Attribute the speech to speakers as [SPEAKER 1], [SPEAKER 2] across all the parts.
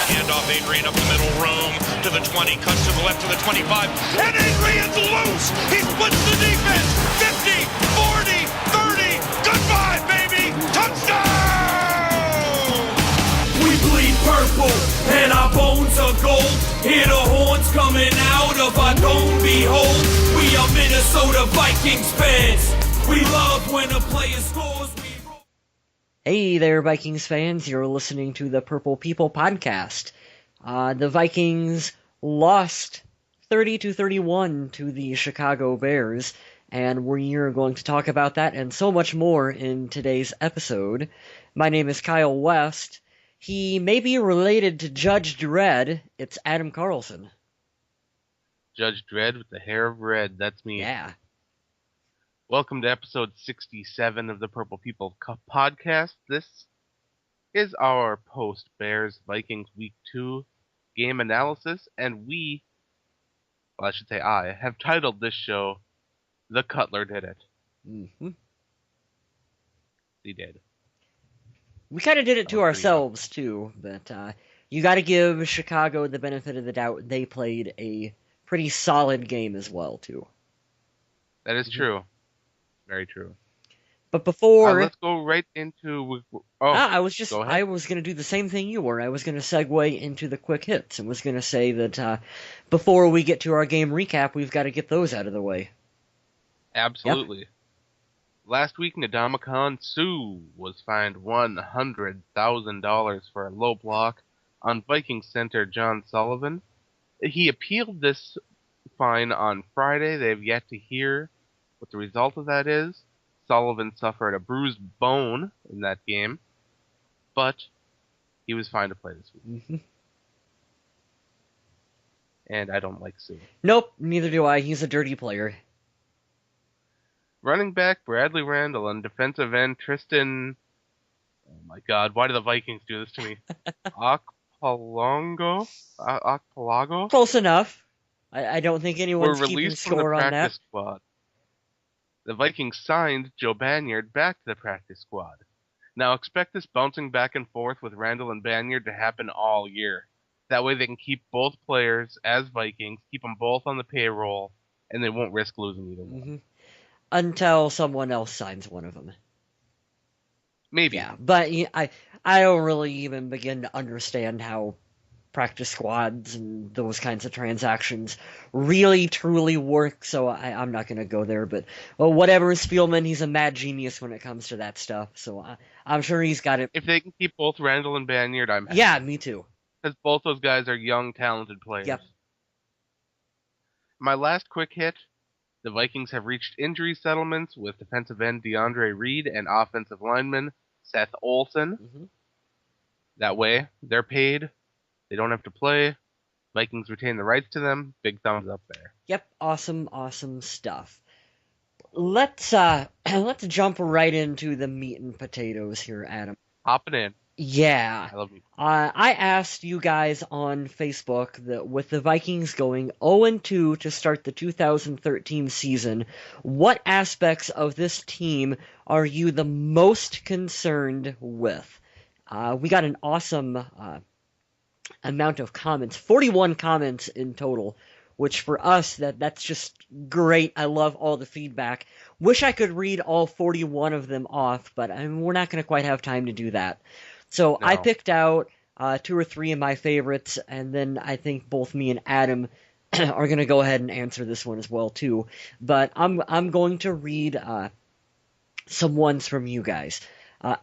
[SPEAKER 1] Handoff Adrian up the middle, room to the 20, cuts to the left to the 25, and Adrian's loose! He splits the defense! 50, 40, 30, goodbye, baby! Touchdown!
[SPEAKER 2] We bleed purple, and our bones are gold. Hear the horns coming out of our dome, behold. We are Minnesota Vikings fans. We love when a player scores.
[SPEAKER 3] Hey there, Vikings fans. You're listening to the Purple People podcast. The Vikings lost 30-31 to the Chicago Bears, and we're going to talk about that and so much more in today's episode. My name is Kyle West. He may be related to Judge Dredd. It's Adam Carlson.
[SPEAKER 4] Judge Dredd with the hair of red. That's me.
[SPEAKER 3] Yeah.
[SPEAKER 4] Welcome to episode 67 of the Purple People podcast. This is our post-Bears-Vikings Week 2 game analysis, and I have titled this show, The Cutler Did It.
[SPEAKER 3] Mm-hmm.
[SPEAKER 4] He did.
[SPEAKER 3] We kind of did it to ourselves, too, but you got to give Chicago the benefit of the doubt. They played a pretty solid game as well, too.
[SPEAKER 4] That is true. Very true.
[SPEAKER 3] But before...
[SPEAKER 4] let's go right into...
[SPEAKER 3] I was going to do the same thing you were. I was going to segue into the quick hits and was going to say that before we get to our game recap, we've got to get those out of the way.
[SPEAKER 4] Absolutely. Yep. Last week, Ndamukong Suh was fined $100,000 for a low block on Vikings center John Sullivan. He appealed this fine on Friday. They have yet to hear what the result of that is. Sullivan suffered a bruised bone in that game, but he was fine to play this week.
[SPEAKER 3] Mm-hmm.
[SPEAKER 4] And I don't like Suh.
[SPEAKER 3] Nope, neither do I. He's a dirty player.
[SPEAKER 4] Running back Bradley Randall and defensive end Tristan... Oh my god, why do the Vikings do this to me? Okpalago?
[SPEAKER 3] Close enough. I don't think anyone's keeping score on that.
[SPEAKER 4] Squad. The Vikings signed Joe Banyard back to the practice squad. Now expect this bouncing back and forth with Randall and Banyard to happen all year. That way they can keep both players as Vikings, keep them both on the payroll, and they won't risk losing either one.
[SPEAKER 3] Mm-hmm. Until someone else signs one of them.
[SPEAKER 4] Maybe.
[SPEAKER 3] Yeah, but I don't really even begin to understand how practice squads and those kinds of transactions really, truly work, so I'm not going to go there. But whatever is Spielman, he's a mad genius when it comes to that stuff, so I'm sure he's got it.
[SPEAKER 4] If they can keep both Randall and Banyard, I'm happy.
[SPEAKER 3] Yeah, me too.
[SPEAKER 4] Because both those guys are young, talented players.
[SPEAKER 3] Yep.
[SPEAKER 4] My last quick hit, the Vikings have reached injury settlements with defensive end DeAndre Reed and offensive lineman Seth Olson.
[SPEAKER 3] Mm-hmm.
[SPEAKER 4] That way, they're paid. They don't have to play. Vikings retain the rights to them. Big thumbs up there.
[SPEAKER 3] Yep, awesome stuff. Let's jump right into the meat and potatoes here, Adam.
[SPEAKER 4] Hopping in.
[SPEAKER 3] Yeah.
[SPEAKER 4] I love you.
[SPEAKER 3] I asked you guys on Facebook that with the Vikings going 0-2 to start the 2013 season, what aspects of this team are you the most concerned with? We got an awesome amount of comments, 41 comments in total, which for us, that's just great. I love all the feedback. Wish I could read all 41 of them off, but we're not going to quite have time to do that. So no. I picked out 2 or 3 of my favorites, and then I think both me and Adam are going to go ahead and answer this one as well too. But I'm going to read some ones from you guys.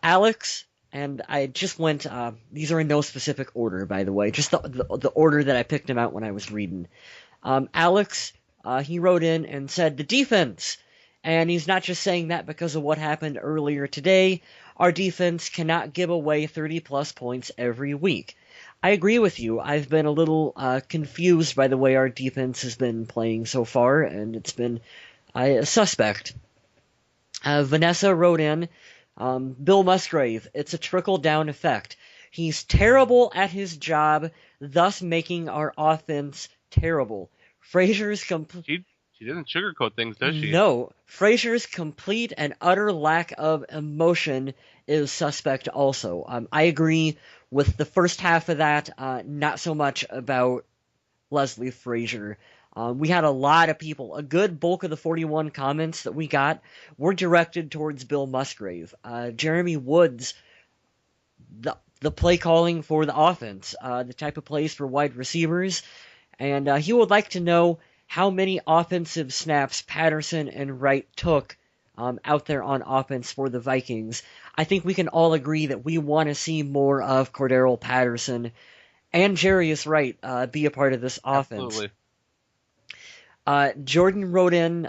[SPEAKER 3] Alex, and I just went. These are in no specific order, by the way, just the order that I picked them out when I was reading. Alex, he wrote in and said the defense, and he's not just saying that because of what happened earlier today. Our defense cannot give away 30-plus points every week. I agree with you. I've been a little confused by the way our defense has been playing so far, and it's been suspect. Vanessa wrote in, Bill Musgrave, it's a trickle-down effect. He's terrible at his job, thus making our offense terrible. Frazier's complete...
[SPEAKER 4] She doesn't sugarcoat things, does she?
[SPEAKER 3] No. Frazier's complete and utter lack of emotion is suspect also. I agree with the first half of that, not so much about Leslie Frazier. We had a lot of people, a good bulk of the 41 comments that we got were directed towards Bill Musgrave. Jeremy Woods, the play calling for the offense, the type of plays for wide receivers, and he would like to know how many offensive snaps Patterson and Wright took out there on offense for the Vikings. I think we can all agree that we want to see more of Cordero Patterson and Jarius Wright be a part of this offense.
[SPEAKER 4] Absolutely.
[SPEAKER 3] Jordan wrote in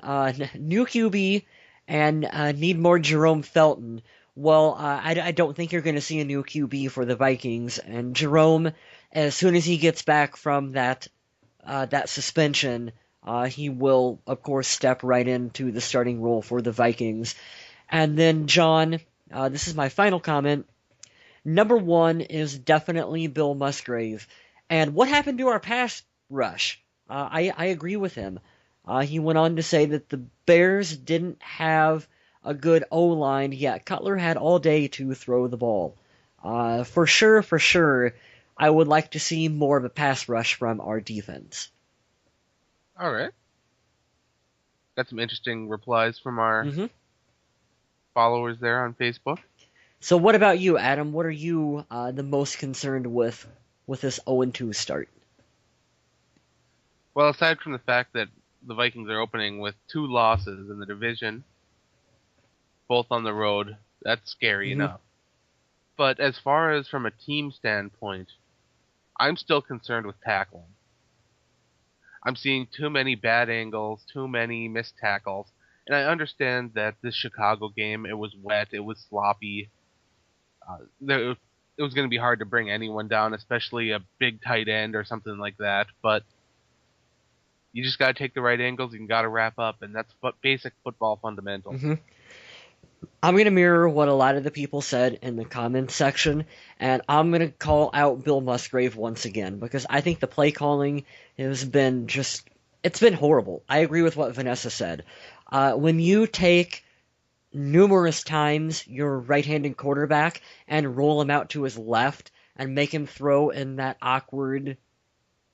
[SPEAKER 3] new QB and need more Jerome Felton. Well, I don't think you're going to see a new QB for the Vikings. And Jerome, as soon as he gets back from that suspension, he will, of course, step right into the starting role for the Vikings. And then, John, this is my final comment. Number one is definitely Bill Musgrave. And what happened to our pass rush? I agree with him. He went on to say that the Bears didn't have a good O-line, yet Cutler had all day to throw the ball. For sure, I would like to see more of a pass rush from our defense.
[SPEAKER 4] All right. Got some interesting replies from our followers there on Facebook.
[SPEAKER 3] So what about you, Adam? What are you the most concerned with this 0-2 start?
[SPEAKER 4] Well, aside from the fact that the Vikings are opening with 2 losses in the division, both on the road, that's scary enough. But as far as from a team standpoint, I'm still concerned with tackling. I'm seeing too many bad angles, too many missed tackles, and I understand that this Chicago game, it was wet, it was sloppy. It was going to be hard to bring anyone down, especially a big tight end or something like that, but you just got to take the right angles and you got to wrap up, and that's basic football fundamentals.
[SPEAKER 3] I'm going to mirror what a lot of the people said in the comments section, and I'm going to call out Bill Musgrave once again, because I think the play calling has been it's been horrible. I agree with what Vanessa said. When you take numerous times your right-handed quarterback and roll him out to his left and make him throw in that awkward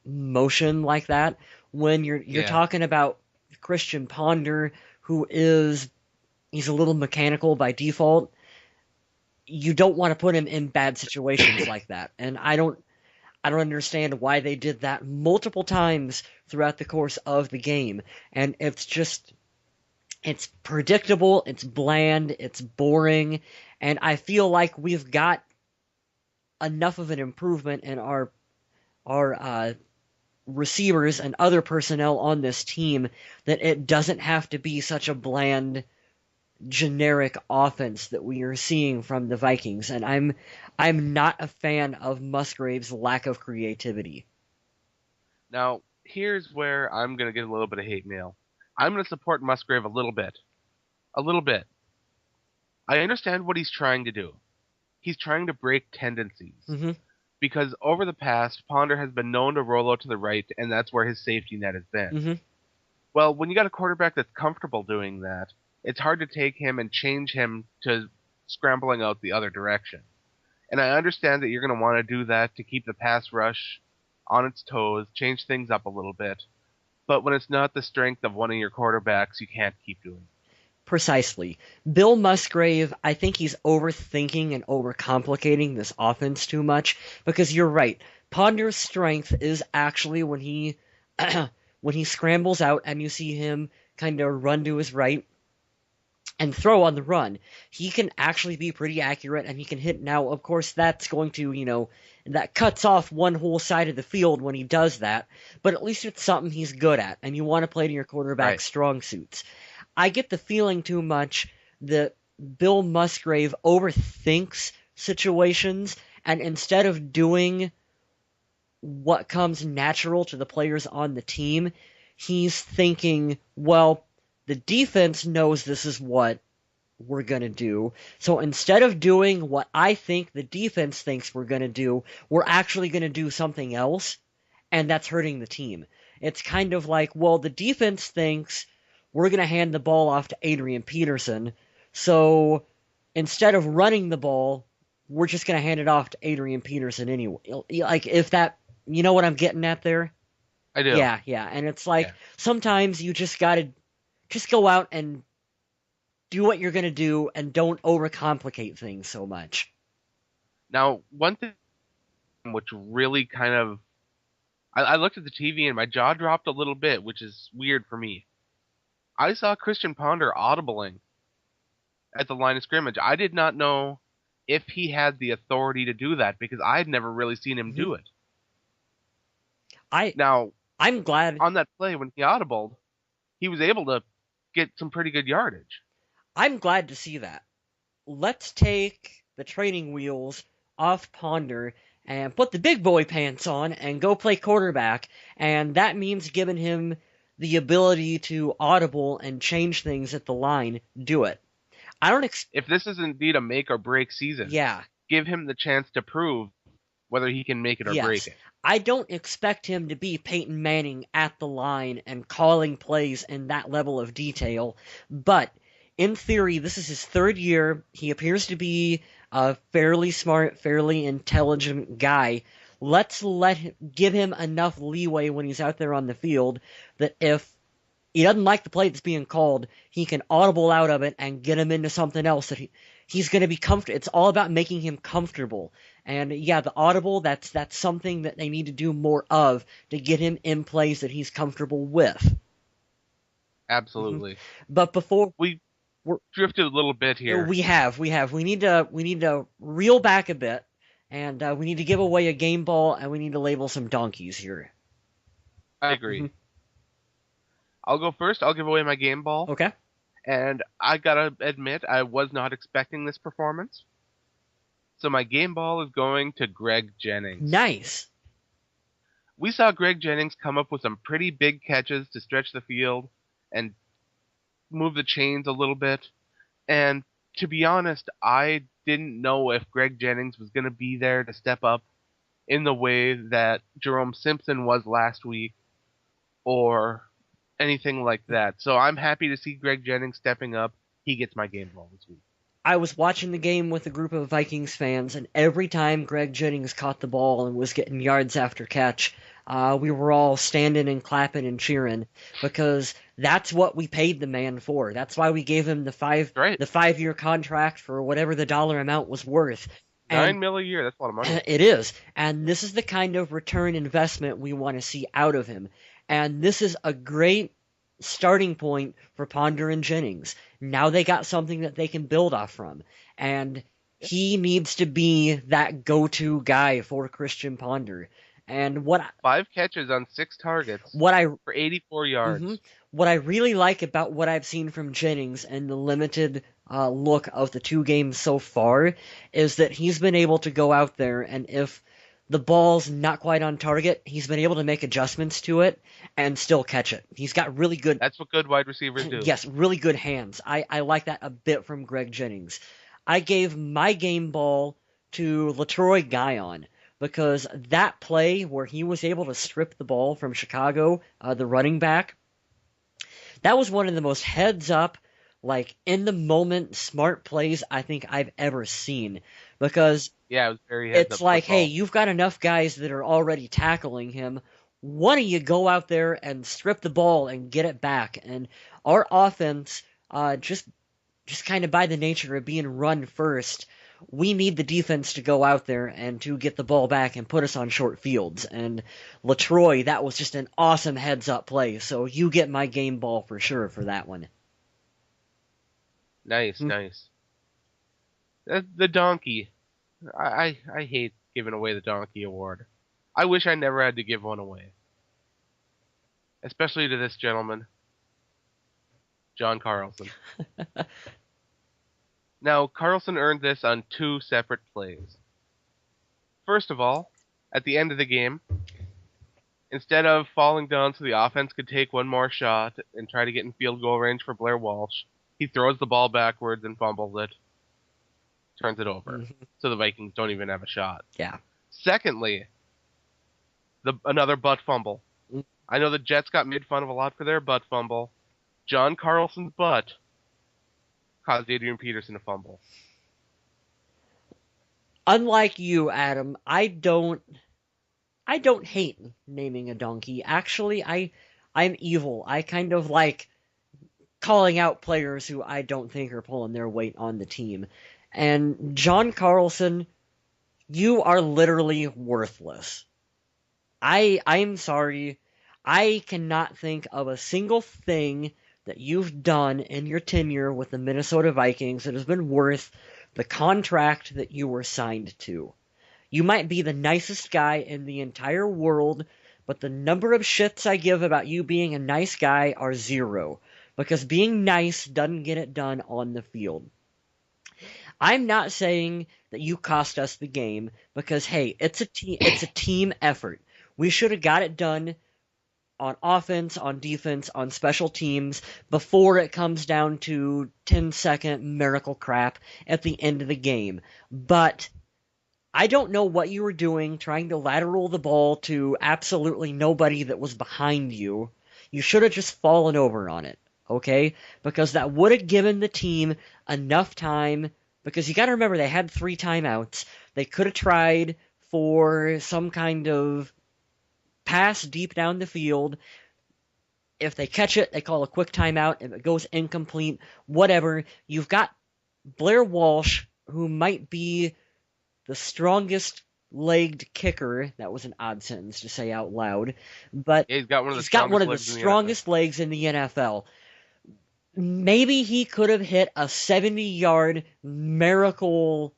[SPEAKER 3] motion like that, when you're talking about Christian Ponder, who he's a little mechanical by default, you don't want to put him in bad situations like that. And I don't understand why they did that multiple times throughout the course of the game. And it's predictable, it's bland, it's boring, and I feel like we've got enough of an improvement in our receivers and other personnel on this team that it doesn't have to be such a bland, generic offense that we are seeing from the Vikings. And I'm not a fan of Musgrave's lack of creativity.
[SPEAKER 4] Now, here's where I'm going to get a little bit of hate mail. I'm going to support Musgrave a little bit. A little bit. I understand what he's trying to do. He's trying to break tendencies. Because over the past, Ponder has been known to roll out to the right, and that's where his safety net has been. Well, when you got a quarterback that's comfortable doing that, it's hard to take him and change him to scrambling out the other direction. And I understand that you're going to want to do that to keep the pass rush on its toes, change things up a little bit. But when it's not the strength of one of your quarterbacks, you can't keep doing it.
[SPEAKER 3] Precisely. Bill Musgrave, I think he's overthinking and overcomplicating this offense too much, because you're right. Ponder's strength is actually when he scrambles out and you see him kind of run to his right and throw on the run. He can actually be pretty accurate, and he can hit. Now, of course, that's going to, that cuts off one whole side of the field when he does that, but at least it's something he's good at, and you want to play to your quarterback's strong suits. I get the feeling too much that Bill Musgrave overthinks situations, and instead of doing what comes natural to the players on the team, he's thinking, well, the defense knows this is what we're going to do, so instead of doing what I think the defense thinks we're going to do, we're actually going to do something else, and that's hurting the team. It's kind of like, well, the defense thinks we're going to hand the ball off to Adrian Peterson, so instead of running the ball, we're just going to hand it off to Adrian Peterson anyway. Like, if that, you know what I'm getting at there?
[SPEAKER 4] I do.
[SPEAKER 3] Yeah, yeah. And it's like,
[SPEAKER 4] Yeah.
[SPEAKER 3] sometimes you just got to just go out and do what you're going to do and don't overcomplicate things so much.
[SPEAKER 4] Now, one thing which really kind of I looked at the TV and my jaw dropped a little bit, which is weird for me. I saw Christian Ponder audibling at the line of scrimmage. I did not know if he had the authority to do that because I had never really seen him do it. Now,
[SPEAKER 3] I'm glad
[SPEAKER 4] on that play when he audibled, he was able to get some pretty good yardage.
[SPEAKER 3] I'm glad to see that. Let's take the training wheels off Ponder and put the big boy pants on and go play quarterback, and that means giving him the ability to audible and change things at the line. Do it. I don't
[SPEAKER 4] If this is indeed a make or break season,
[SPEAKER 3] Yeah.
[SPEAKER 4] give him the chance to prove whether he can make it or break it.
[SPEAKER 3] I don't expect him to be Peyton Manning at the line and calling plays in that level of detail, but in theory, this is his third year. He appears to be a fairly smart, fairly intelligent guy. Let's give him enough leeway when he's out there on the field that if he doesn't like the play that's being called, he can audible out of it and get him into something else that he's going to be comfortable. It's all about making him comfortable. And yeah, the audible, that's something that they need to do more of to get him in plays that he's comfortable with.
[SPEAKER 4] Absolutely.
[SPEAKER 3] But before
[SPEAKER 4] we're drifted a little bit here.
[SPEAKER 3] We need to reel back a bit, and we need to give away a game ball, and we need to label some donkeys here.
[SPEAKER 4] I agree. I'll go first. I'll give away my game ball.
[SPEAKER 3] Okay.
[SPEAKER 4] And I gotta admit, I was not expecting this performance. So my game ball is going to Greg Jennings.
[SPEAKER 3] Nice.
[SPEAKER 4] We saw Greg Jennings come up with some pretty big catches to stretch the field and move the chains a little bit. And to be honest, I didn't know if Greg Jennings was going to be there to step up in the way that Jerome Simpson was last week or anything like that. So I'm happy to see Greg Jennings stepping up. He gets my game ball this week.
[SPEAKER 3] I was watching the game with a group of Vikings fans, and every time Greg Jennings caught the ball and was getting yards after catch, we were all standing and clapping and cheering because that's what we paid the man for. That's why we gave him the 5-year contract for whatever the dollar amount was worth.
[SPEAKER 4] $9 million a year, that's a lot of money.
[SPEAKER 3] It is. And this is the kind of return investment we want to see out of him. And this is a great starting point for Ponder and Jennings. Now they got something that they can build off from. And he needs to be that go-to guy for Christian Ponder. And
[SPEAKER 4] 5 catches on 6 targets for 84 yards.
[SPEAKER 3] What I really like about what I've seen from Jennings and the limited look of the 2 games so far is that he's been able to go out there, and if the ball's not quite on target, he's been able to make adjustments to it and still catch it. He's got really good...
[SPEAKER 4] That's what good wide receivers do.
[SPEAKER 3] Yes, really good hands. I like that a bit from Greg Jennings. I gave my game ball to LaTroy Guion, because that play where he was able to strip the ball from Chicago, the running back, that was one of the most heads-up, like, in-the-moment smart plays I think I've ever seen. Because
[SPEAKER 4] yeah, it was very heads-up
[SPEAKER 3] it's like,
[SPEAKER 4] football.
[SPEAKER 3] hey, you've got enough guys that are already tackling him. Why don't you go out there and strip the ball and get it back? And our offense, just kind of by the nature of being run first, we need the defense to go out there and to get the ball back and put us on short fields. And LaTroy, that was just an awesome heads-up play. So you get my game ball for sure for that one.
[SPEAKER 4] Nice, nice. The donkey. I hate giving away the donkey award. I wish I never had to give one away. Especially to this gentleman, John Carlson. Now, Carlson earned this on 2 separate plays. First of all, at the end of the game, instead of falling down so the offense could take one more shot and try to get in field goal range for Blair Walsh, he throws the ball backwards and fumbles it, turns it over. So the Vikings don't even have a shot.
[SPEAKER 3] Yeah.
[SPEAKER 4] Secondly, another butt fumble. I know the Jets got made fun of a lot for their butt fumble. John Carlson's butt caused Adrian Peterson to fumble.
[SPEAKER 3] unlike you, Adam, I don't hate naming a donkey. Actually, I'm evil. I kind of like calling out players who I don't think are pulling their weight on the team. And John Carlson, you are literally worthless. I'm sorry. I cannot think of a single thing that you've done in your tenure with the Minnesota Vikings that has been worth the contract that you were signed to. You might be the nicest guy in the entire world, but the number of shits I give about you being a nice guy are zero, because being nice doesn't get it done on the field. I'm not saying that you cost us the game, because hey, it's a team effort. We should have got it done on offense, on defense, on special teams before it comes down to 10-second miracle crap at the end of the game. But I don't know what you were doing trying to lateral the ball to absolutely nobody that was behind you. You should have just fallen over on it, okay? Because that would have given the team enough time, because you got to remember they had 3 timeouts. They could have tried for some kind of pass deep down the field. If they catch it, they call a quick timeout. If it goes incomplete, whatever. You've got Blair Walsh, who might be the strongest legged kicker. That was an odd sentence to say out loud, but
[SPEAKER 4] Yeah, he's got one of the
[SPEAKER 3] strongest legs in the NFL. Maybe he could have hit a 70-yard miracle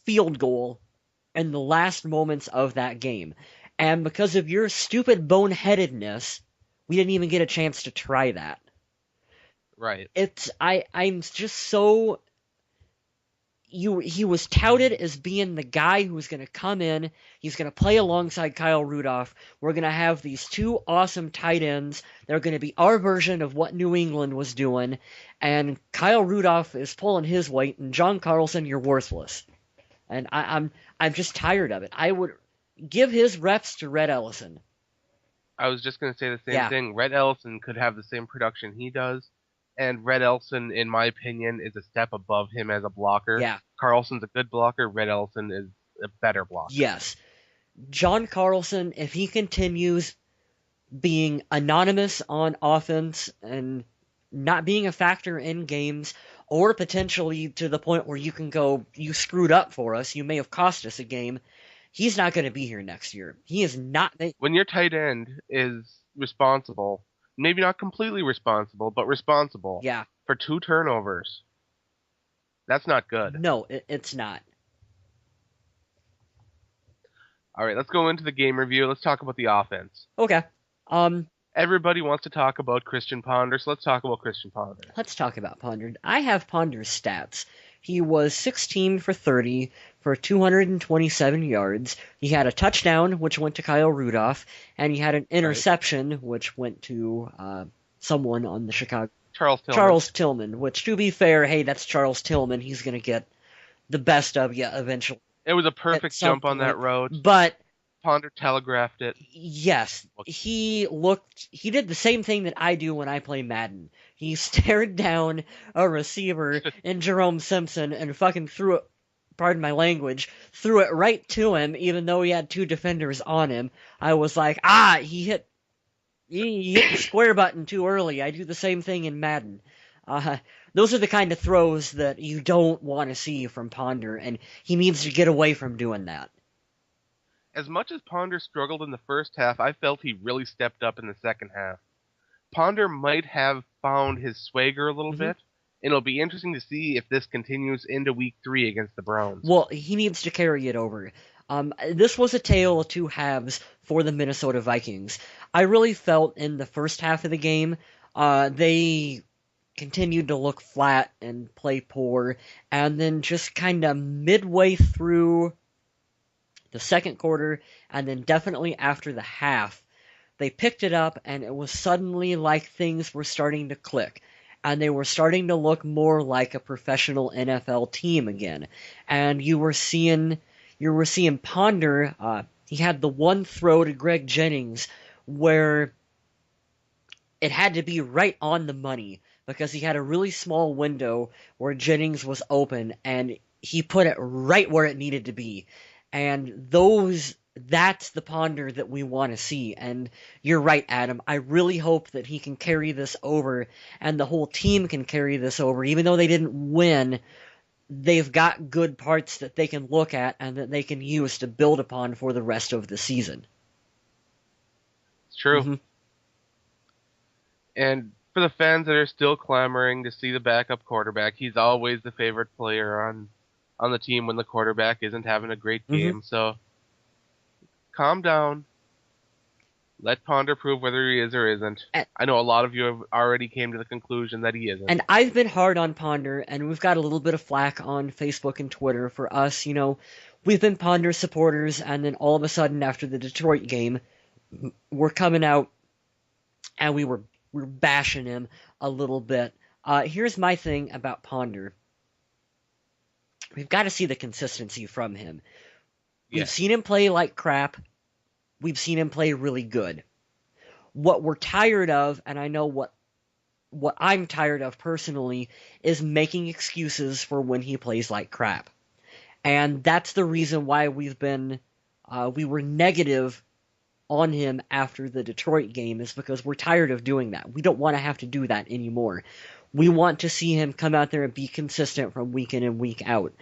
[SPEAKER 3] field goal in the last moments of that game. And because of your stupid boneheadedness, we didn't even get a chance to try that.
[SPEAKER 4] Right.
[SPEAKER 3] I'm just so... He was touted as being the guy who was going to come in. He's going to play alongside Kyle Rudolph. We're going to have these 2 awesome tight ends. They're going to be our version of what New England was doing. And Kyle Rudolph is pulling his weight, and John Carlson, you're worthless. And I'm just tired of it. I would give his reps to Red Ellison.
[SPEAKER 4] I was just going to say the same thing. Red Ellison could have the same production he does. And Red Ellison, in my opinion, is a step above him as a blocker.
[SPEAKER 3] Yeah.
[SPEAKER 4] Carlson's a good blocker. Red Ellison is a better blocker.
[SPEAKER 3] Yes. John Carlson, if he continues being anonymous on offense and not being a factor in games, or potentially to the point where you can go, you screwed up for us, you may have cost us a game, he's not going to be here next year. He is not.
[SPEAKER 4] When your tight end is responsible, maybe not completely responsible, but responsible for 2 turnovers, that's not good.
[SPEAKER 3] No, it's not.
[SPEAKER 4] All right, let's go into the game review. Let's talk about the offense.
[SPEAKER 3] Okay.
[SPEAKER 4] Everybody wants to talk about Christian Ponder, so let's talk about Christian Ponder.
[SPEAKER 3] Let's talk about Ponder. I have Ponder's stats. He was 16 for 30 for 227 yards. He had a touchdown, which went to Kyle Rudolph, and he had an interception, which went to someone on the Chicago... Charles Tillman, which, to be fair, hey, that's Charles Tillman. He's going to get the best of you eventually.
[SPEAKER 4] It was a perfect jump on that road.
[SPEAKER 3] But
[SPEAKER 4] Ponder telegraphed it.
[SPEAKER 3] Yes, he did the same thing that I do when I play Madden. He stared down a receiver in Jerome Simpson and fucking threw it, pardon my language, threw it right to him, even though he had 2 defenders on him. I was like, he hit the square button too early. I do the same thing in Madden. Those are the kind of throws that you don't want to see from Ponder, and he needs to get away from doing that.
[SPEAKER 4] As much as Ponder struggled in the first half, I felt he really stepped up in the second half. Ponder might have found his swagger a little bit, and it'll be interesting to see if this continues into Week 3 against the Browns.
[SPEAKER 3] Well, he needs to carry it over. This was a tale of 2 halves for the Minnesota Vikings. I really felt in the first half of the game, they continued to look flat and play poor, and then just kind of midway through the second quarter, and then definitely after the half, they picked it up, and it was suddenly like things were starting to click, and they were starting to look more like a professional NFL team again. And you were seeing Ponder. He had the one throw to Greg Jennings where it had to be right on the money, because he had a really small window where Jennings was open, and he put it right where it needed to be. And that's the Ponder that we want to see. And you're right, Adam. I really hope that he can carry this over and the whole team can carry this over. Even though they didn't win, they've got good parts that they can look at and that they can use to build upon for the rest of the season.
[SPEAKER 4] It's true.
[SPEAKER 3] Mm-hmm.
[SPEAKER 4] And for the fans that are still clamoring to see the backup quarterback, he's always the favorite player on the team when the quarterback isn't having a great game. So calm down. Let Ponder prove whether he is or isn't. I know a lot of you have already came to the conclusion that he isn't.
[SPEAKER 3] And I've been hard on Ponder, and we've got a little bit of flack on Facebook and Twitter for us. You know, we've been Ponder supporters, and then all of a sudden after the Detroit game, we're coming out and we're bashing him a little bit. Here's my thing about Ponder. We've got to see the consistency from him. We've seen him play like crap. We've seen him play really good. What we're tired of, and I know what I'm tired of personally, is making excuses for when he plays like crap. And that's the reason why we were negative on him after the Detroit game, is because we're tired of doing that. We don't want to have to do that anymore. We want to see him come out there and be consistent from week in and week out.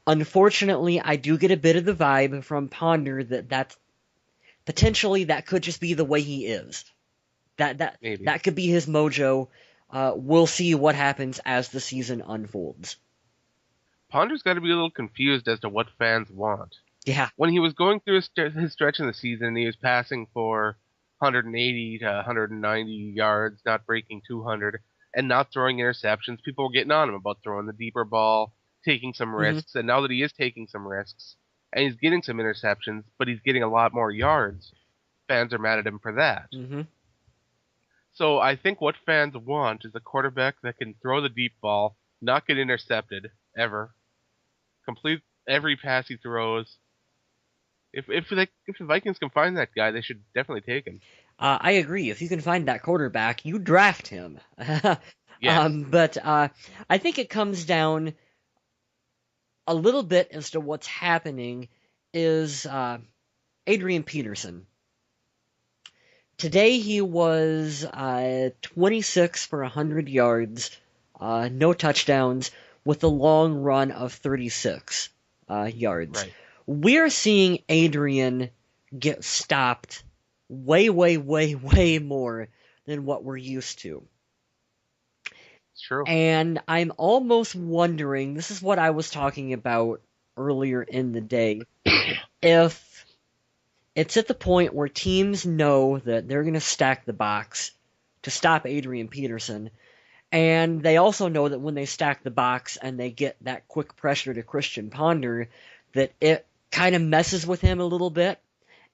[SPEAKER 3] Unfortunately, I do get a bit of the vibe from Ponder that potentially that could just be the way he is. That could be his mojo. We'll see what happens as the season unfolds.
[SPEAKER 4] Ponder's got to be a little confused as to what fans want.
[SPEAKER 3] Yeah.
[SPEAKER 4] When he was going through his stretch in the season, he was passing for 180 to 190 yards, not breaking 200, and not throwing interceptions. People were getting on him about throwing the deeper ball, taking some risks, and now that he is taking some risks, and he's getting some interceptions, but he's getting a lot more yards, fans are mad at him for that. So I think what fans want is a quarterback that can throw the deep ball, not get intercepted, ever, complete every pass he throws. If the Vikings can find that guy, they should definitely take him.
[SPEAKER 3] I agree. If you can find that quarterback, you draft him.
[SPEAKER 4] Yes.
[SPEAKER 3] But I think it comes down a little bit as to what's happening is Adrian Peterson. Today he was 26 for 100 yards, no touchdowns, with a long run of 36 yards.
[SPEAKER 4] Right.
[SPEAKER 3] We're seeing Adrian get stopped way, way, way, way more than what we're used to.
[SPEAKER 4] It's true.
[SPEAKER 3] And I'm almost wondering, this is what I was talking about earlier in the day, if it's at the point where teams know that they're going to stack the box to stop Adrian Peterson, and they also know that when they stack the box and they get that quick pressure to Christian Ponder, that it kind of messes with him a little bit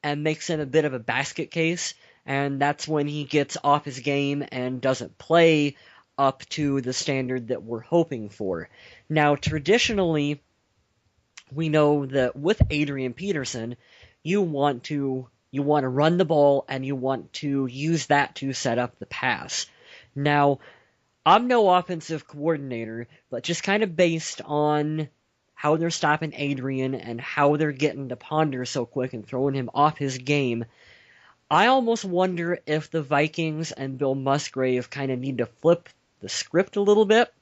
[SPEAKER 3] and makes him a bit of a basket case, and that's when he gets off his game and doesn't play up to the standard that we're hoping for. Now, traditionally, we know that with Adrian Peterson, you want to run the ball and you want to use that to set up the pass. Now, I'm no offensive coordinator, but just kind of based on how they're stopping Adrian and how they're getting to Ponder so quick and throwing him off his game, I almost wonder if the Vikings and Bill Musgrave kind of need to flip the script a little bit,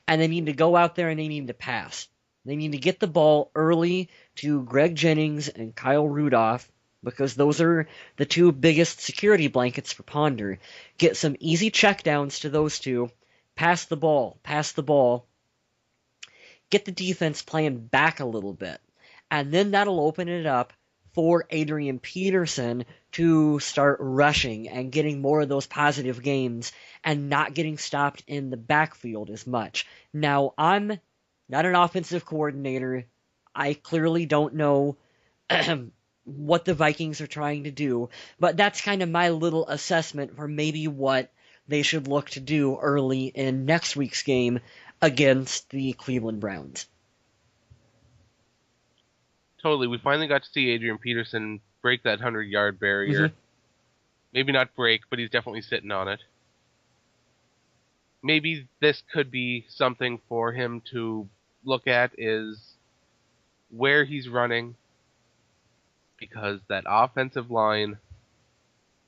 [SPEAKER 3] and they need to go out there and they need to pass. They need to get the ball early to Greg Jennings and Kyle Rudolph, because those are the two biggest security blankets for Ponder. Get some easy checkdowns to those two, pass the ball, get the defense playing back a little bit, and then that'll open it up for Adrian Peterson to start rushing and getting more of those positive gains and not getting stopped in the backfield as much. Now, I'm not an offensive coordinator. I clearly don't know what the Vikings are trying to do, but that's kind of my little assessment for maybe what they should look to do early in next week's game against the Cleveland Browns.
[SPEAKER 4] Totally. We finally got to see Adrian Peterson break that 100-yard barrier. Maybe not break, but he's definitely sitting on it. Maybe this could be something for him to look at is where he's running, because that offensive line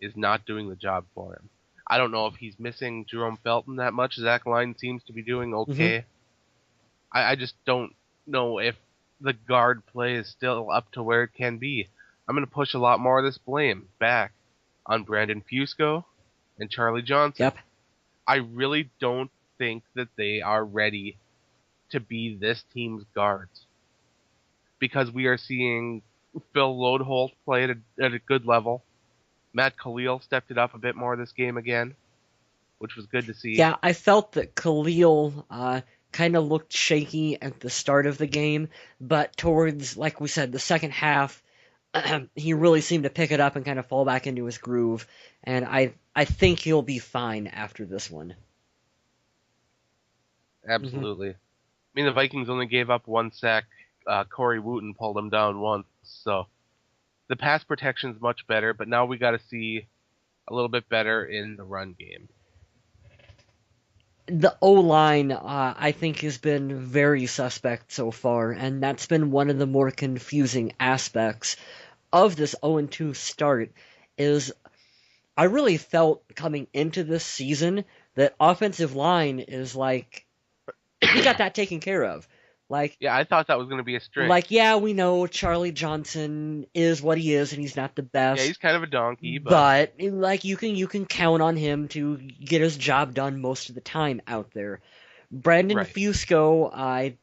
[SPEAKER 4] is not doing the job for him. I don't know if he's missing Jerome Felton that much. Zach Line seems to be doing okay. I just don't know if the guard play is still up to where it can be. I'm going to push a lot more of this blame back on Brandon Fusco and Charlie Johnson.
[SPEAKER 3] Yep.
[SPEAKER 4] I really don't think that they are ready to be this team's guards, because we are seeing Phil Lodeholt play at a good level. Matt Khalil stepped it up a bit more this game again, which was good to see.
[SPEAKER 3] Yeah, I felt that Khalil kind of looked shaky at the start of the game, but towards, like we said, the second half, he really seemed to pick it up and kind of fall back into his groove, and I think he'll be fine after this one.
[SPEAKER 4] Absolutely. I mean, the Vikings only gave up 1 sack. Corey Wooten pulled him down once, so the pass protection's much better, but now we got to see a little bit better in the run game.
[SPEAKER 3] The O-line, I think, has been very suspect so far, and that's been one of the more confusing aspects of this 0-2 start, is I really felt coming into this season that offensive line is like, we got that taken care of. Like,
[SPEAKER 4] yeah, I thought that was going to be a string.
[SPEAKER 3] Like, yeah, we know Charlie Johnson is what he is, and he's not the best.
[SPEAKER 4] Yeah, he's kind of a donkey, but
[SPEAKER 3] like, you can count on him to get his job done most of the time out there. Brandon Fusco,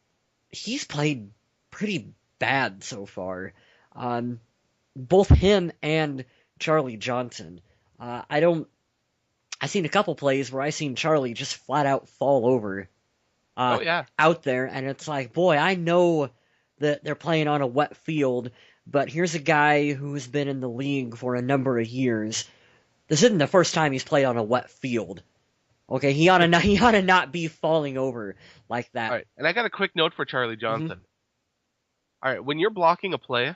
[SPEAKER 3] he's played pretty bad so far. Both him and Charlie Johnson. I've seen a couple plays where I seen Charlie just flat out fall over. Out there, and it's like, boy, I know that they're playing on a wet field, but here's a guy who's been in the league for a number of years. This isn't the first time he's played on a wet field. Okay, he ought to not be falling over like that.
[SPEAKER 4] All right, and I got a quick note for Charlie Johnson. All right, when you're blocking a play,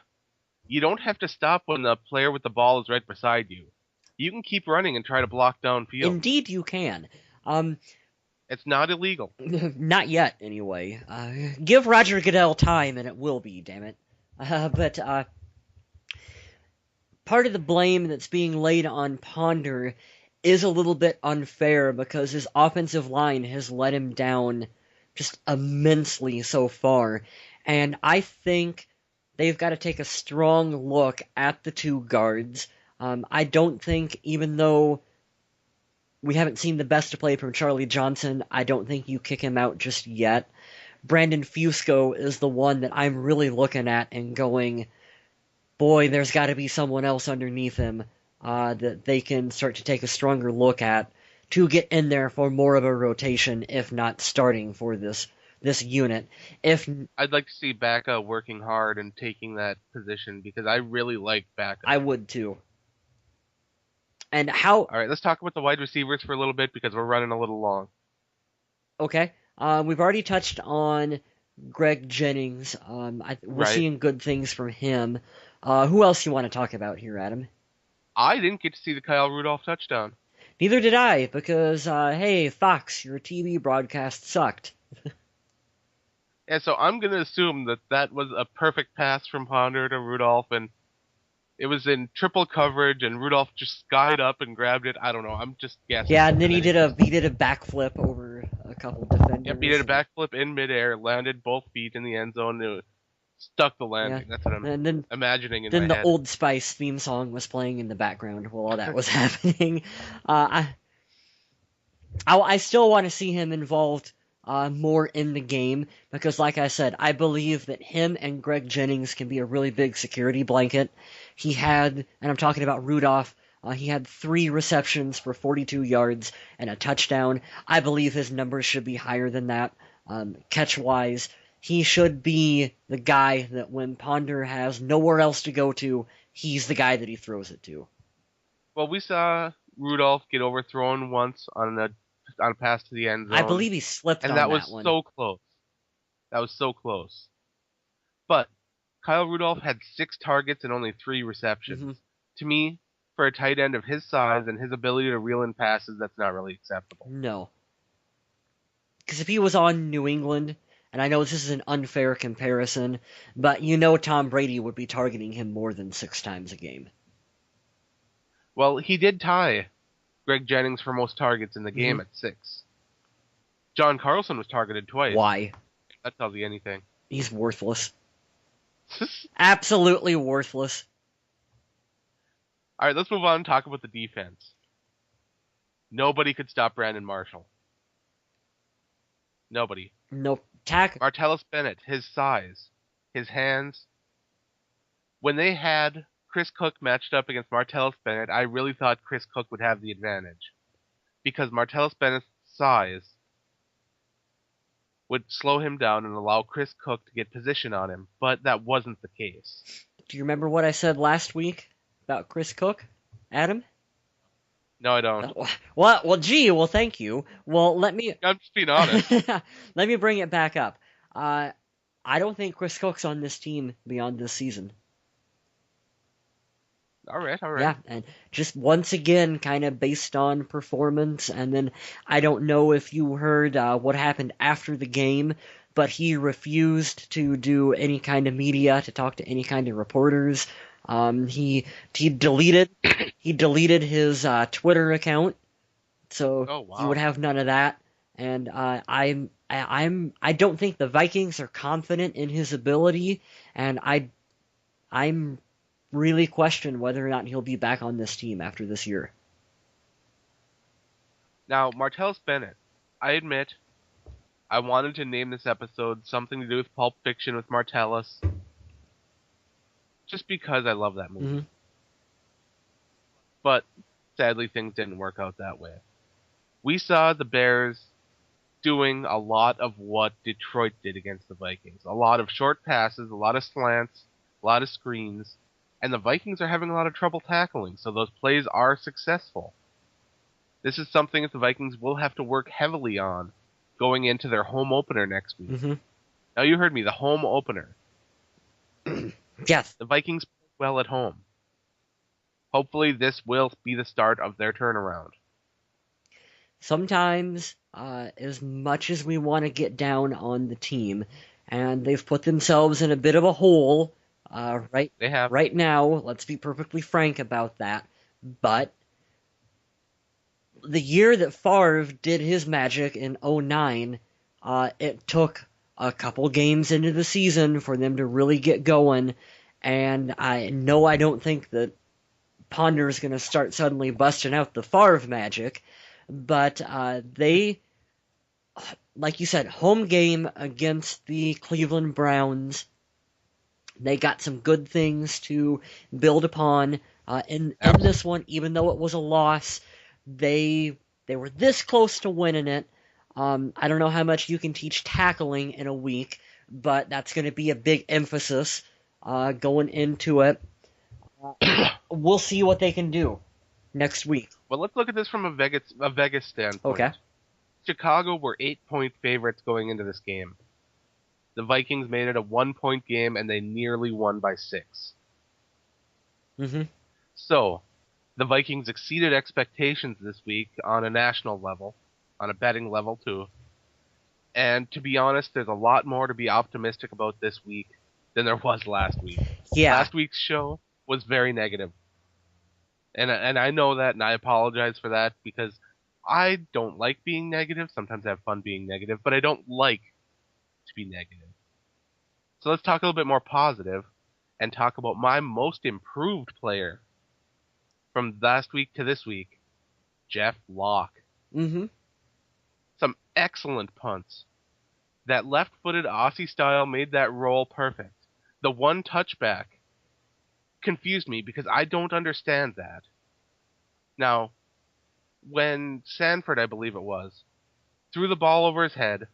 [SPEAKER 4] you don't have to stop when the player with the ball is right beside you. You can keep running and try to block downfield.
[SPEAKER 3] Indeed, you can.
[SPEAKER 4] It's not illegal.
[SPEAKER 3] Not yet, anyway. Give Roger Goodell time, and it will be, damn it. But part of the blame that's being laid on Ponder is a little bit unfair, because his offensive line has let him down just immensely so far. And I think they've got to take a strong look at the two guards. I don't think, even though we haven't seen the best of play from Charlie Johnson, I don't think you kick him out just yet. Brandon Fusco is the one that I'm really looking at and going, boy, there's got to be someone else underneath him that they can start to take a stronger look at to get in there for more of a rotation, if not starting for this unit.
[SPEAKER 4] I'd like to see Backa working hard and taking that position, because I really like Backa.
[SPEAKER 3] I would too. And how?
[SPEAKER 4] All right, let's talk about the wide receivers for a little bit, because we're running a little long.
[SPEAKER 3] Okay. We've already touched on Greg Jennings. We're seeing good things from him. Who else you want to talk about here, Adam?
[SPEAKER 4] I didn't get to see the Kyle Rudolph touchdown.
[SPEAKER 3] Neither did I, because, hey, Fox, your TV broadcast sucked.
[SPEAKER 4] Yeah, so I'm going to assume that was a perfect pass from Ponder to Rudolph, and it was in triple coverage, and Rudolph just skied up and grabbed it. I don't know. I'm just guessing.
[SPEAKER 3] Yeah, and then he did a backflip over a couple defenders.
[SPEAKER 4] Yep, he did a backflip in midair, landed both feet in the end zone, and stuck the landing. Yeah. That's what I'm imagining in my head.
[SPEAKER 3] Then the Old Spice theme song was playing in the background while all that was happening. I still want to see him involved more in the game, because, like I said, I believe that him and Greg Jennings can be a really big security blanket. He had, and I'm talking about Rudolph, he had 3 receptions for 42 yards and a touchdown. I believe his numbers should be higher than that. Catch-wise, he should be the guy that when Ponder has nowhere else to go to, he's the guy that he throws it to.
[SPEAKER 4] Well, we saw Rudolph get overthrown once on a pass to the end zone.
[SPEAKER 3] I believe he slipped on that one.
[SPEAKER 4] And that was so close. That was so close. But Kyle Rudolph had 6 targets and only 3 receptions. Mm-hmm. To me, for a tight end of his size and his ability to reel in passes, that's not really acceptable.
[SPEAKER 3] No. Because if he was on New England and I know this is an unfair comparison, but Tom Brady would be targeting him more than 6 times a game.
[SPEAKER 4] Well, he did tie Greg Jennings for most targets in the game at 6. John Carlson was targeted twice.
[SPEAKER 3] Why?
[SPEAKER 4] That tells you anything.
[SPEAKER 3] He's worthless. Absolutely worthless.
[SPEAKER 4] All right, let's move on and talk about the defense. Nobody could stop Brandon Marshall. Nobody.
[SPEAKER 3] No.
[SPEAKER 4] Martellus Bennett, his size, his hands. When they had Chris Cook matched up against Martellus Bennett, I really thought Chris Cook would have the advantage. Because Martellus Bennett's size would slow him down and allow Chris Cook to get position on him, but that wasn't the case.
[SPEAKER 3] Do you remember what I said last week about Chris Cook, Adam?
[SPEAKER 4] No, I don't.
[SPEAKER 3] Well, thank you. Well,
[SPEAKER 4] I'm just being honest.
[SPEAKER 3] let me bring it back up. I don't think Chris Cook's on this team beyond this season.
[SPEAKER 4] All right.
[SPEAKER 3] Yeah, and just once again, kind of based on performance, and then I don't know if you heard what happened after the game, but he refused to do any kind of media, to talk to any kind of reporters. He deleted his Twitter account, so he would have none of that. And I don't think the Vikings are confident in his ability, and I'm really question whether or not he'll be back on this team after this year.
[SPEAKER 4] Now, Martellus Bennett, I admit, I wanted to name this episode something to do with Pulp Fiction with Martellus, just because I love that movie.
[SPEAKER 3] Mm-hmm.
[SPEAKER 4] But sadly, things didn't work out that way. We saw the Bears doing a lot of what Detroit did against the Vikings. A lot of short passes, a lot of slants, a lot of screens, and the Vikings are having a lot of trouble tackling, so those plays are successful. This is something that the Vikings will have to work heavily on going into their home opener next week.
[SPEAKER 3] Mm-hmm.
[SPEAKER 4] Now, you heard me, the home opener.
[SPEAKER 3] Yes.
[SPEAKER 4] The Vikings play well at home. Hopefully this will be the start of their turnaround.
[SPEAKER 3] Sometimes, as much as we want to get down on the team, and they've put themselves in a bit of a hole
[SPEAKER 4] They have.
[SPEAKER 3] right now, let's be perfectly frank about that, but the year that Favre did his magic in 2009, it took a couple games into the season for them to really get going, and I don't think that Ponder's going to start suddenly busting out the Favre magic, but they, like you said, home game against the Cleveland Browns, they got some good things to build upon. In this one, even though it was a loss, they were this close to winning it. I don't know how much you can teach tackling in a week, but that's going to be a big emphasis going into it. We'll see what they can do next week.
[SPEAKER 4] Well, let's look at this from a Vegas standpoint.
[SPEAKER 3] Okay.
[SPEAKER 4] Chicago were 8-point favorites going into this game. The Vikings made it a 1-point game, and they nearly won by 6.
[SPEAKER 3] Mm-hmm.
[SPEAKER 4] So, the Vikings exceeded expectations this week on a national level, on a betting level too. And to be honest, there's a lot more to be optimistic about this week than there was last week.
[SPEAKER 3] Yeah.
[SPEAKER 4] Last week's show was very negative. And I know that, and I apologize for that, because I don't like being negative. Sometimes I have fun being negative, but I don't like to be negative. So let's talk a little bit more positive and talk about my most improved player from last week to this week, Jeff Locke.
[SPEAKER 3] Mm-hmm.
[SPEAKER 4] Some excellent punts. That left-footed Aussie style made that roll perfect. The one touchback confused me because I don't understand that. Now, when Sanford, I believe it was, threw the ball over his head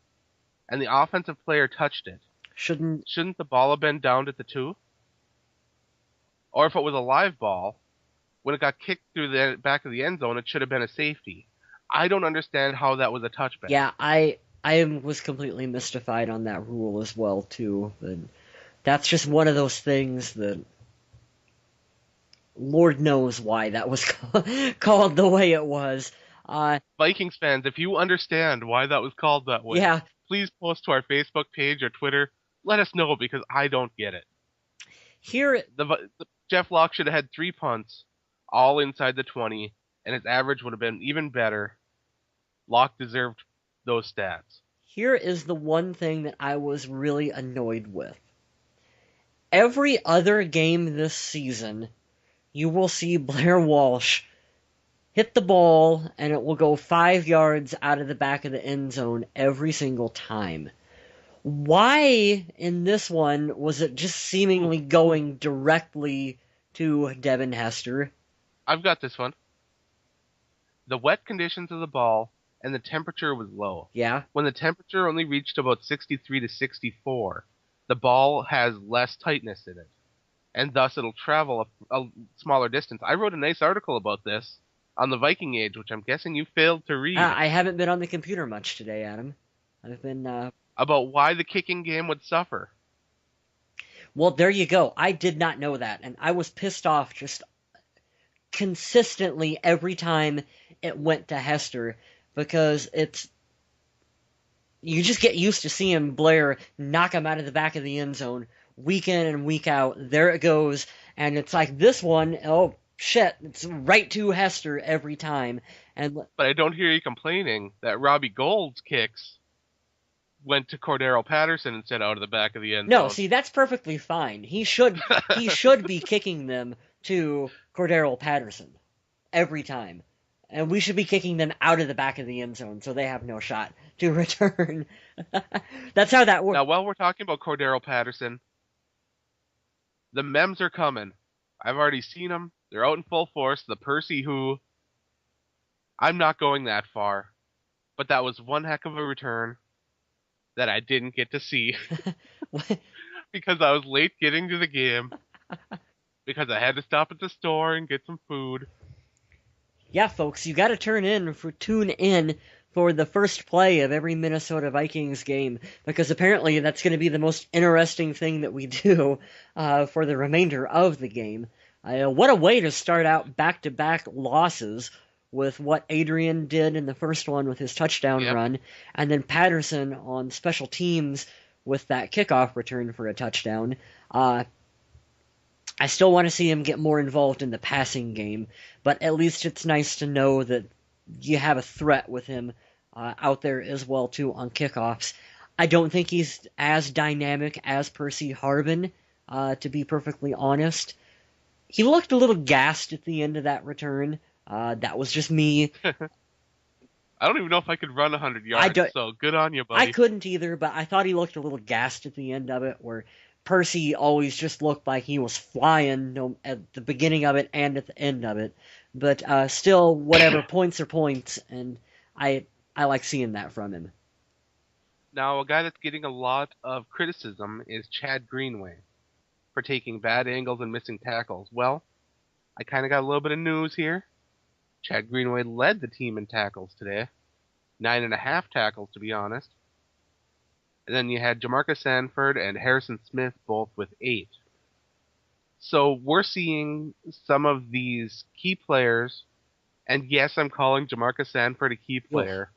[SPEAKER 4] and the offensive player touched it, shouldn't the ball have been down at the 2? Or if it was a live ball, when it got kicked through the back of the end zone, it should have been a safety. I don't understand how that was a touchback.
[SPEAKER 3] Yeah, I was completely mystified on that rule as well, too. But that's just one of those things that Lord knows why that was called the way it was.
[SPEAKER 4] Vikings fans, if you understand why that was called that way,
[SPEAKER 3] yeah,
[SPEAKER 4] please post to our Facebook page or Twitter. Let us know because I don't get it.
[SPEAKER 3] Here,
[SPEAKER 4] Jeff Locke should have had 3 punts, all inside the 20, and his average would have been even better. Locke deserved those stats.
[SPEAKER 3] here is the one thing that I was really annoyed with. Every other game this season, you will see Blair Walsh hit the ball and it will go 5 yards out of the back of the end zone every single time. Why in this one was it just seemingly going directly to Devin Hester?
[SPEAKER 4] I've got this one. The wet conditions of the ball and the temperature was low.
[SPEAKER 3] Yeah.
[SPEAKER 4] When the temperature only reached about 63 to 64, the ball has less tightness in it, and thus it'll travel a smaller distance. I wrote a nice article about this on the Viking Age, which I'm guessing you failed to read.
[SPEAKER 3] I haven't been on the computer much today, Adam. I've been,
[SPEAKER 4] About why the kicking game would suffer.
[SPEAKER 3] Well, there you go. I did not know that, and I was pissed off just consistently every time it went to Hester, because you just get used to seeing Blair knock him out of the back of the end zone week in and week out. There it goes, and it's like this one, oh shit, it's right to Hester every time.
[SPEAKER 4] But I don't hear you complaining that Robbie Gold's kicks went to Cordero Patterson instead out of the back of the end zone.
[SPEAKER 3] No, see, that's perfectly fine. He should be kicking them to Cordero Patterson every time. And we should be kicking them out of the back of the end zone so they have no shot to return. That's how that works.
[SPEAKER 4] Now, while we're talking about Cordero Patterson, the memes are coming. I've already seen them. They're out in full force. The Percy who... I'm not going that far, but that was one heck of a return that I didn't get to see because I was late getting to the game because I had to stop at the store and get some food.
[SPEAKER 3] Yeah, folks, you got to tune in for the first play of every Minnesota Vikings game, because apparently that's going to be the most interesting thing that we do for the remainder of the game. What a way to start out back-to-back losses with what Adrian did in the first one with his touchdown run, and then Patterson on special teams with that kickoff return for a touchdown. I still want to see him get more involved in the passing game, but at least it's nice to know that you have a threat with him out there as well, too, on kickoffs. I don't think he's as dynamic as Percy Harvin, to be perfectly honest. He looked a little gassed at the end of that return. That was just me.
[SPEAKER 4] I don't even know if I could run 100 yards, so good on you, buddy.
[SPEAKER 3] I couldn't either, but I thought he looked a little gassed at the end of it, where Percy always just looked like he was flying at the beginning of it and at the end of it. But still, whatever, points are points, and I like seeing that from him.
[SPEAKER 4] Now, a guy that's getting a lot of criticism is Chad Greenway for taking bad angles and missing tackles. Well, I kind of got a little bit of news here. Chad Greenway led the team in tackles today. 9.5 tackles, to be honest. And then you had Jamarcus Sanford and Harrison Smith both with 8. So we're seeing some of these key players, and yes, I'm calling Jamarcus Sanford a key player.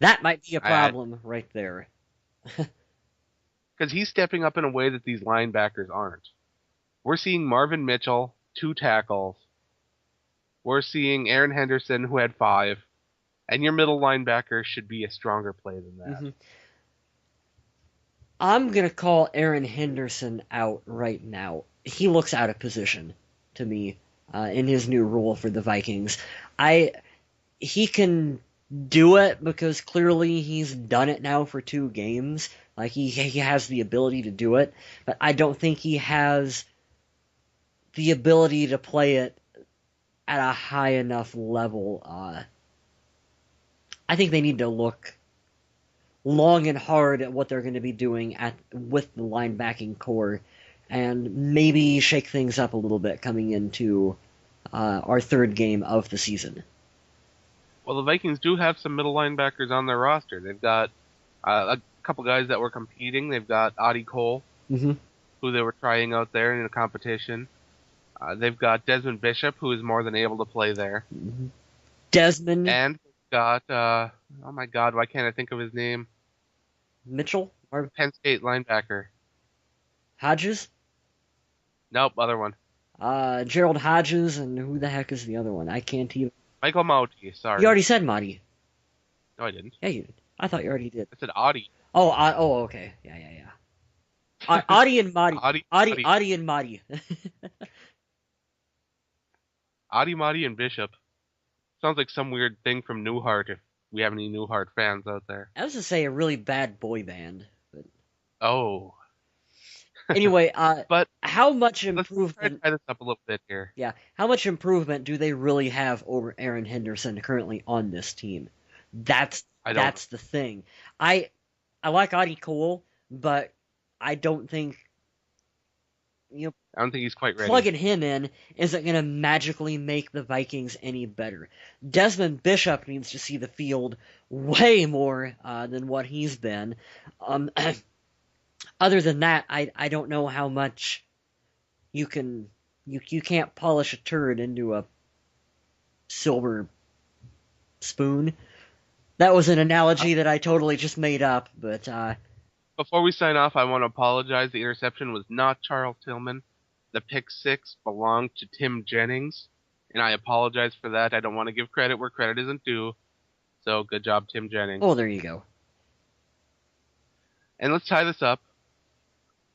[SPEAKER 3] That might be a problem right there.
[SPEAKER 4] Because he's stepping up in a way that these linebackers aren't. We're seeing Marvin Mitchell, 2 tackles. We're seeing Aaron Henderson, who had 5. And your middle linebacker should be a stronger play than that.
[SPEAKER 3] Mm-hmm. I'm going to call Aaron Henderson out right now. He looks out of position to me in his new role for the Vikings. He can do it because clearly he's done it now for 2 games. Like he has the ability to do it, but I don't think he has the ability to play it at a high enough level. I think they need to look long and hard at what they're going to be doing with the linebacking core, and maybe shake things up a little bit coming into our 3rd game of the season.
[SPEAKER 4] Well, the Vikings do have some middle linebackers on their roster. They've got a couple guys that were competing. They've got Audie Cole, who they were trying out there in a competition. They've got Desmond Bishop, who is more than able to play there.
[SPEAKER 3] Desmond.
[SPEAKER 4] And they've got, oh my God, why can't I think of his name?
[SPEAKER 3] Mitchell?
[SPEAKER 4] Penn State linebacker.
[SPEAKER 3] Hodges?
[SPEAKER 4] Nope, other one.
[SPEAKER 3] Gerald Hodges, and who the heck is the other one? I can't even...
[SPEAKER 4] Michael Mauti, sorry.
[SPEAKER 3] You already said Marty.
[SPEAKER 4] No, I didn't.
[SPEAKER 3] Yeah, you did. I thought you already did.
[SPEAKER 4] I said Audie.
[SPEAKER 3] Oh, okay. Yeah. Audie and Marty.
[SPEAKER 4] Audie,
[SPEAKER 3] Audie and Marty.
[SPEAKER 4] Audie, Mauti, and Bishop. Sounds like some weird thing from Newhart, if we have any Newhart fans out there.
[SPEAKER 3] I was to say a really bad boy band. But...
[SPEAKER 4] Oh.
[SPEAKER 3] Anyway,
[SPEAKER 4] but
[SPEAKER 3] how much
[SPEAKER 4] let's
[SPEAKER 3] improvement...
[SPEAKER 4] try this up a little bit here.
[SPEAKER 3] Yeah, how much improvement do they really have over Aaron Henderson currently on this team? That's the thing. I like Audie Cole, but I don't think
[SPEAKER 4] I don't think he's quite ready.
[SPEAKER 3] Plugging him in isn't going to magically make the Vikings any better. Desmond Bishop needs to see the field way more than what he's been. Other than that, I don't know how much you can't polish a turd into a silver spoon. That was an analogy that I totally just made up, but...
[SPEAKER 4] Before we sign off, I want to apologize. The interception was not Charles Tillman. The pick six belonged to Tim Jennings, and I apologize for that. I don't want to give credit where credit isn't due. So, good job, Tim Jennings.
[SPEAKER 3] Oh, there you go.
[SPEAKER 4] And let's tie this up.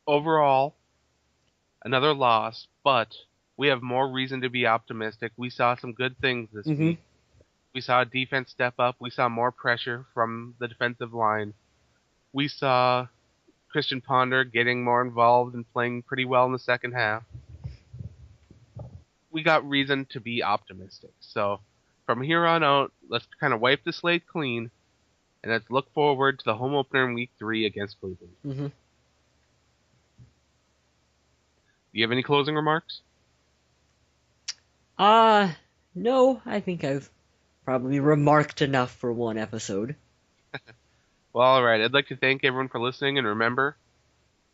[SPEAKER 4] Overall, another loss, but we have more reason to be optimistic. We saw some good things this week. We saw a defense step up. We saw more pressure from the defensive line. We saw Christian Ponder getting more involved and playing pretty well in the second half. We got reason to be optimistic. So from here on out, let's kind of wipe the slate clean, and let's look forward to the home opener in Week 3 against Cleveland. Do you have any closing remarks?
[SPEAKER 3] No, I think I've probably remarked enough for one episode.
[SPEAKER 4] Well, alright, I'd like to thank everyone for listening, and remember,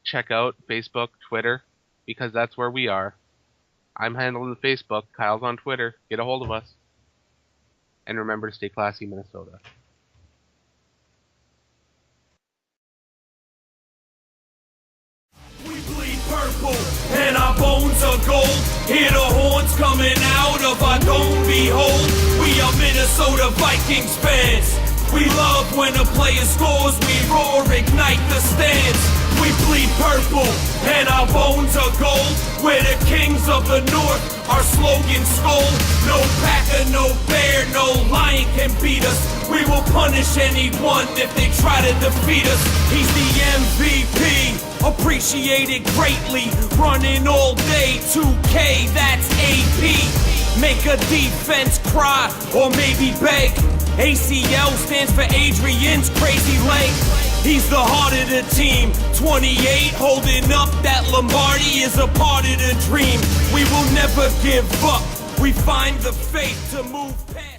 [SPEAKER 4] check out Facebook, Twitter, because that's where we are. I'm handling the Facebook, Kyle's on Twitter. Get a hold of us. And remember to stay classy, Minnesota.
[SPEAKER 2] Purple, and our bones are gold. Hear the horns coming out of our dome, behold. We are Minnesota Vikings fans. We love when a player scores, we roar, ignite the stands. We bleed purple, and our bones are gold. We're the kings of the north, our slogan skull. No Packer, no bear, no lion can beat us. We will punish anyone if they try to defeat us. He's the MVP, appreciated greatly. Running all day, 2K, that's AP. Make a defense cry, or maybe beg. ACL stands for Adrian's crazy leg. He's the heart of the team, 28, holding up that Lombardi is a part of the dream. We will never give up, we find the faith to move past.